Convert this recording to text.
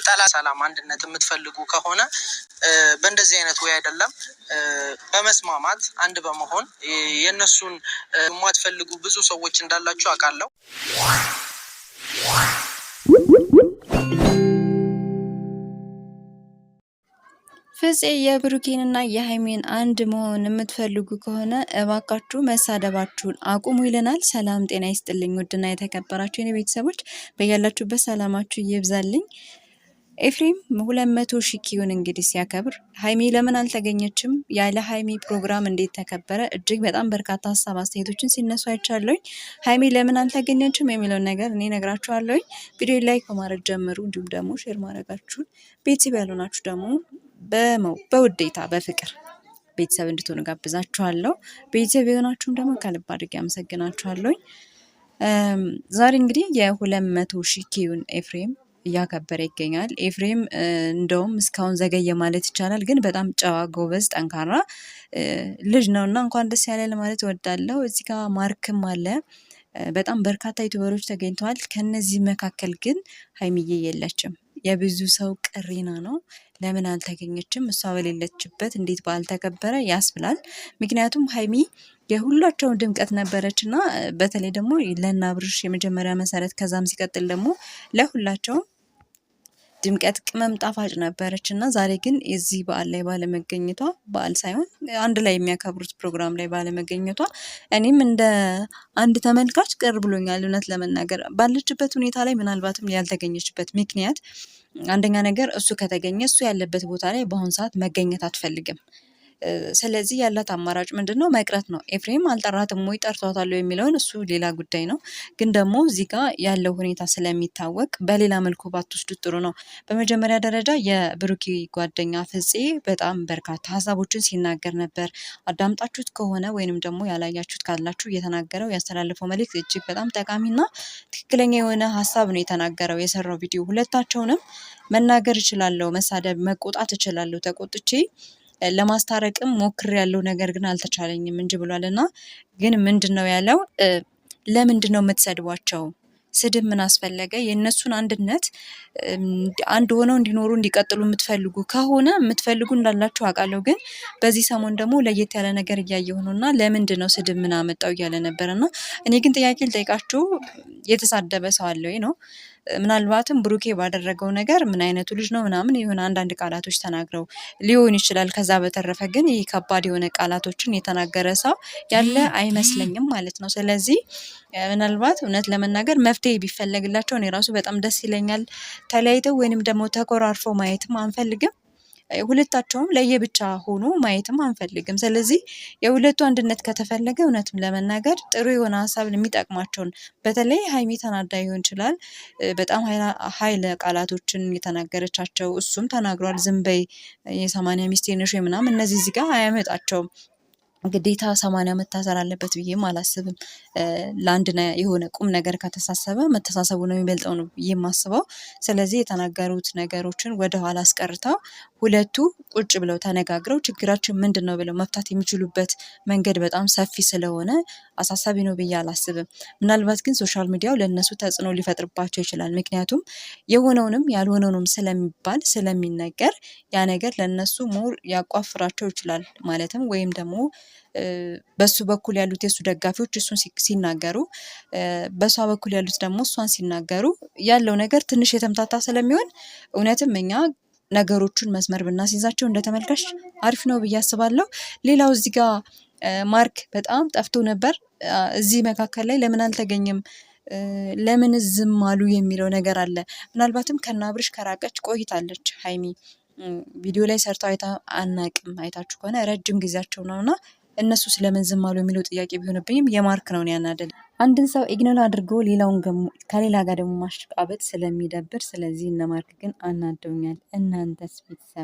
ጠላ ሰላም አንድነት የምትፈልጉ ከሆነ በእንደዚህ አይነት ወይ አይደለም በመስማማት አንድ በመሆን የነሱን የማትፈልጉ ብዙ ሰዎች እንዳላችሁ አውቃለሁ። ፍፄ የብሩኬንና የሃይሜን አንድ መሆን የምትፈልጉ ከሆነ እባካችሁ መሳደባችሁን አቁሙ ይለናል። ሰላም ጤና ይስጥልኝ ውድና የተከበራችሁ የኔ ቤተሰቦች በያላችሁበት ሰላማችሁ ይብዛልኝ። ኤፍሬም 200,000 ኪዩን እንግዲህ ሲያከብር ሃይሜ ለምን አልተገኘችም? ያለ ሃይሜ ፕሮግራም እንዴት ተከበረ? እጅግ በጣም በርካታ ሀሳብ አስተያየቶችን ሲነሱ አይቻለሁኝ። ሃይሜ ለምን አልተገኘችም የሚለውን ነገር እኔ ነግራችኋለሁኝ። ቪዲዮ ላይክ በማድረግ ጀምሩ፣ እንዲሁም ደግሞ ሼር ማድረጋችሁን ቤተሰብ ያልሆናችሁ ደግሞ በውዴታ በፍቅር ቤተሰብ እንድትሆኑ ጋብዛችኋለሁ። ቤተሰብ የሆናችሁም ደግሞ ከልብ አድርጌ አመሰግናችኋለሁኝ። ዛሬ እንግዲህ የ200,000 ኪዩን ኤፍሬም እያከበረ ይገኛል። ኤፍሬም እንደውም እስካሁን ዘገየ ማለት ይቻላል፣ ግን በጣም ጨዋ ጎበዝ ጠንካራ ልጅ ነውና እንኳን ደስ ያለ ለማለት እወዳለሁ። እዚህ ጋር ማርክም አለ። በጣም በርካታ ዩቲዩበሮች ተገኝተዋል። ከነዚህ መካከል ግን ሃይሚዬ የለችም። የብዙ ሰው ቅሬና ነው። ለምን አልተገኘችም? እሷ በሌለችበት እንዴት በዓል ተከበረ ያስብላል። ምክንያቱም ሃይሚ የሁላቸውን ድምቀት ነበረች እና በተለይ ደግሞ ለእነ አብርሽ የመጀመሪያ መሰረት፣ ከዛም ሲቀጥል ደግሞ ለሁላቸውም ድምቀት ቅመም ጣፋጭ ነበረች እና ዛሬ ግን የዚህ በዓል ላይ ባለመገኘቷ፣ በዓል ሳይሆን አንድ ላይ የሚያከብሩት ፕሮግራም ላይ ባለመገኘቷ እኔም እንደ አንድ ተመልካች ቅር ብሎኛል። እውነት ለመናገር ባለችበት ሁኔታ ላይ ምናልባትም ያልተገኘችበት ምክንያት አንደኛ ነገር እሱ ከተገኘ እሱ ያለበት ቦታ ላይ በአሁኑ ሰዓት መገኘት አትፈልግም። ስለዚህ ያላት አማራጭ ምንድነው? መቅረት ነው። ኤፍሬም አልጠራትም ወይ ጠርቷታል የሚለውን እሱ ሌላ ጉዳይ ነው። ግን ደግሞ እዚህ ጋር ያለው ሁኔታ ስለሚታወቅ በሌላ መልኩ ባትወስዱት ጥሩ ነው። በመጀመሪያ ደረጃ የብሩኬ ጓደኛ ፍፄ በጣም በርካታ ሀሳቦችን ሲናገር ነበር። አዳምጣችሁት ከሆነ ወይንም ደግሞ ያላያችሁት ካላችሁ እየተናገረው ያስተላለፈው መልእክት እጅግ በጣም ጠቃሚና ትክክለኛ የሆነ ሀሳብ ነው የተናገረው። የሰራው ቪዲዮ ሁለታቸውንም መናገር እችላለሁ፣ መሳደብ መቆጣት እችላለሁ፣ ተቆጥቼ ለማስታረቅም ሞክር ያለው ነገር ግን አልተቻለኝም እንጂ ብሏል። እና ግን ምንድነው ያለው? ለምንድነው የምትሰድቧቸው? ስድብ ምን አስፈለገ? የእነሱን አንድነት አንድ ሆነው እንዲኖሩ እንዲቀጥሉ የምትፈልጉ ከሆነ የምትፈልጉ እንዳላችሁ አውቃለሁ። ግን በዚህ ሰሞን ደግሞ ለየት ያለ ነገር እያየሁ ነው እና ለምንድን ነው ስድብ ምን አመጣው እያለ ነበር። እና እኔ ግን ጥያቄ ልጠይቃችሁ፣ የተሳደበ ሰው አለ ወይ ነው? ምናልባትም ብሩኬ ባደረገው ነገር ምን አይነቱ ልጅ ነው ምናምን የሆነ አንዳንድ ቃላቶች ተናግረው ሊሆን ይችላል። ከዛ በተረፈ ግን ይህ ከባድ የሆነ ቃላቶችን የተናገረ ሰው ያለ አይመስለኝም ማለት ነው። ስለዚህ ምናልባት እውነት ለመናገር መፍትሄ ቢፈለግላቸው እኔ ራሱ በጣም ደስ ይለኛል። ተለያይተው ወይንም ደግሞ ተኮራርፈው ማየትም አንፈልግም። ሁለታቸውም ለየብቻ ሆኖ ማየትም አንፈልግም። ስለዚህ የሁለቱ አንድነት ከተፈለገ እውነትም ለመናገር ጥሩ የሆነ ሀሳብ የሚጠቅማቸውን በተለይ ሃይሚ ተናዳ ይሆን ይችላል በጣም ኃይለ ቃላቶችን የተናገረቻቸው፣ እሱም ተናግሯል። ዝም በይ የ80 ሚስቴ ነሽ ምናምን፣ እነዚህ እዚህ ጋር አያመጣቸውም። ግዴታ 80 መታሰር አለበት ብዬም አላስብም። ለአንድ የሆነ ቁም ነገር ከተሳሰበ መተሳሰቡ ነው የሚበልጠው ነው የማስበው። ስለዚህ የተናገሩት ነገሮችን ወደኋላ አስቀርተው ሁለቱ ቁጭ ብለው ተነጋግረው ችግራችን ምንድን ነው ብለው መፍታት የሚችሉበት መንገድ በጣም ሰፊ ስለሆነ አሳሳቢ ነው ብዬ አላስብም። ምናልባት ግን ሶሻል ሚዲያው ለእነሱ ተጽዕኖ ሊፈጥርባቸው ይችላል። ምክንያቱም የሆነውንም ያልሆነውንም ስለሚባል ስለሚነገር ያ ነገር ለእነሱ ሞር ያቋፍራቸው ይችላል ማለትም ወይም ደግሞ በሱ በኩል ያሉት የሱ ደጋፊዎች እሱን ሲናገሩ፣ በሷ በኩል ያሉት ደግሞ እሷን ሲናገሩ ያለው ነገር ትንሽ የተምታታ ስለሚሆን እውነትም እኛ ነገሮቹን መስመር ብናስይዛቸው እንደተመልካች አሪፍ ነው ብዬ አስባለሁ። ሌላው እዚህ ጋር ማርክ በጣም ጠፍቶ ነበር። እዚህ መካከል ላይ ለምን አልተገኘም፣ ለምን ዝም አሉ የሚለው ነገር አለ። ምናልባትም ከነ አብርሽ ከራቀች ቆይታለች። ሃይሚ ቪዲዮ ላይ ሰርተው አናቅም። አይታችሁ ከሆነ ረጅም ጊዜያቸው ነውና እነሱ ስለምን ዝም አሉ የሚለው ጥያቄ ቢሆንብኝም የማርክ ነው ያናደል። አንድን ሰው ኢግኖር አድርጎ ሌላውን ከሌላ ጋር ደግሞ ማሽቃበጥ ስለሚደብር፣ ስለዚህ እነ ማርክ ግን አናደውኛል። እናንተስ ቤተሰብ